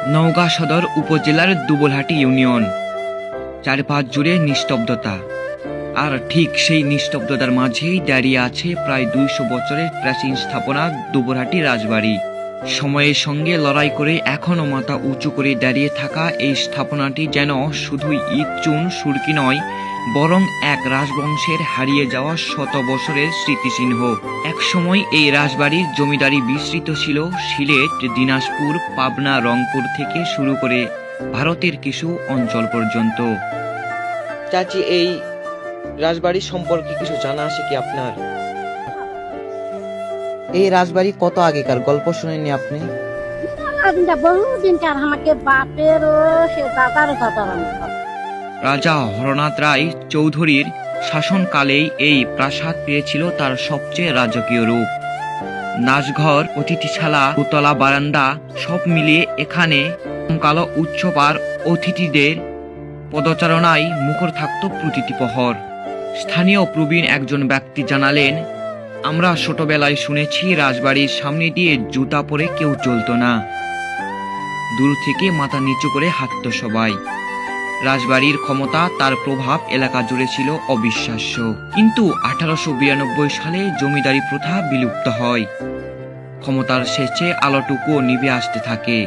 নওগাঁ সদর উপজেলার দুবলহাটি ইউনিয়ন। চারপাশ জুড়ে নিস্তব্ধতা, আর ঠিক সেই নিস্তব্ধতার মাঝেই দাঁড়িয়ে আছে প্রায় 200 বছরের প্রাচীন স্থাপনা দুবলহাটি রাজবাড়ি। সময়ের সঙ্গে লড়াই করে এখনো মাথা উঁচু করে দাঁড়িয়ে থাকা এই স্থাপনাটি যেন শুধুই ইট চুন সুরকি নয়, বরং এক রাজবংশের হারিয়ে যাওয়া শত বছরের স্মৃতিচিহ্ন। একসময় এই রাজবাড়ির জমিদারি বিস্তৃত ছিল সিলেট, দিনাজপুর, পাবনা, রংপুর থেকে শুরু করে ভারতের কিছু অঞ্চল পর্যন্ত। চাচি, এই রাজবাড়ি সম্পর্কে কিছু জানা আছে কি আপনার? এই রাজবাড়ি কত আগেকার, গল্প শুনেননি আপনি? বহুদিনকার, আমাকে বাপের সে দাদার দাদার। রাজা হরনাথ রায় চৌধুরীর শাসনকালেই এই প্রাসাদ পেয়েছিল তার সবচেয়ে রাজকীয় রূপ। নাচঘর, অতিথিশালা, দোতলা বারান্দা সব মিলিয়ে এখানে কালো উৎসব আর অতিথিদের পদচারণায় মুখর থাকত প্রতিটি প্রহর। স্থানীয় প্রবীণ একজন ব্যক্তি জানালেন, আমরা ছোটবেলায় শুনেছি রাজবাড়ির সামনে দিয়ে জুতা পরে কেউ চলতো না, দূর থেকে মাথা নিচু করে হাঁটত সবাই। রাজবাড়ির ক্ষমতা, তার প্রভাব এলাকা জুড়ে ছিল অবিশ্বাস্য। কিন্তু 1892 সালে জমিদারি প্রথা বিলুপ্ত হয়। ক্ষমতার শেষে আলোটুকু নিভে আসতে থাকে।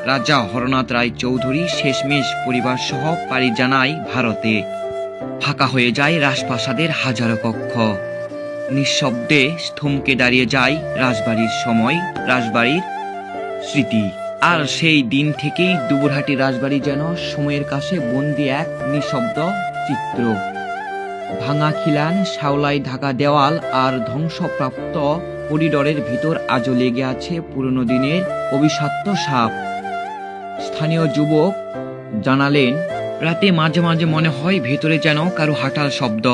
রাজা হরনাথ রায় চৌধুরী শেষমেশ পরিবার সহ পাড়ি জানায় ভারতে। ফাঁকা হয়ে যায় রাজপ্রাসাদের হাজারো কক্ষ। নিঃশব্দে থমকে দাঁড়িয়ে যায় রাজবাড়ির সময়, রাজবাড়ির স্মৃতি। আর সেই দিন থেকেই দুবলহাটি রাজবাড়ি যেন সময়ের কাছে বন্দি এক নিঃশব্দ চিত্র। ভাঙা খিলান, শাওলায় ঢাকা দেওয়াল আর ধ্বংসপ্রাপ্ত করিডোরের ভিতর আজও লেগে আছে পুরনো দিনের অভিশপ্ত সাপ। স্থানীয় যুবক জানালেন, রাতে মাঝে মাঝে মনে হয় ভেতরে যেন কারো হাঁটার শব্দ।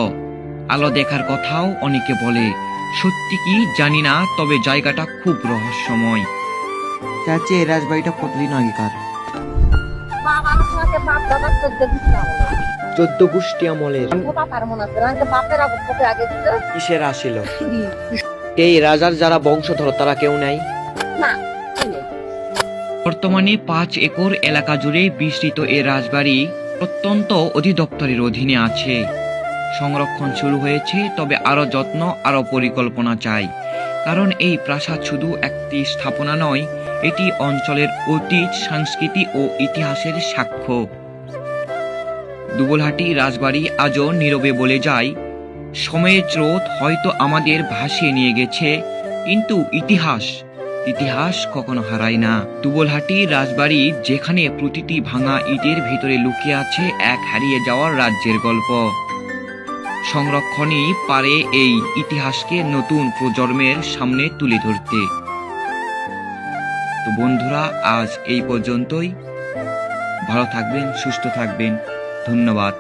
আলো দেখার কথাও অনেকে বলে, সত্যি কি জানি না, তবে জায়গাটা খুব রহস্যময়। চাচি, এই রাজবাড়িটা কতদিন আগেকার? 14 গোষ্ঠী আমলের। কিসের আসিল? এই রাজার যারা বংশধর তারা কেউ নাই? বর্তমানে 5 একর এলাকা জুড়ে বিস্তৃত এই রাজবাড়ি প্রত্যন্ত অধিদপ্তরের অধীনে আছে। সংরক্ষণ শুরু হয়েছে, তবে আরো যত্ন, আরো পরিকল্পনা চাই। কারণ এই প্রাসাদ শুধু একটি স্থাপনা নয়, এটি অঞ্চলের অতীত, সংস্কৃতি ও ইতিহাসের সাক্ষ্য। দুবলহাটি রাজবাড়ি আজও নীরবে বলে যায়, সময়ের স্রোত হয়তো আমাদের ভাসিয়ে নিয়ে গেছে, কিন্তু ইতিহাস কখনো হারায় না। দুবলহাটি রাজবাড়ি, যেখানে প্রতিটি ভাঙা ইটের ভেতরে লুকিয়ে আছে এক হারিয়ে যাওয়ার রাজ্যের গল্প। সংরক্ষণই পারে এই ইতিহাসকে নতুন প্রজন্মের সামনে তুলে ধরতে। তো বন্ধুরা, আজ এই পর্যন্তই। ভালো থাকবেন, সুস্থ থাকবেন। ধন্যবাদ।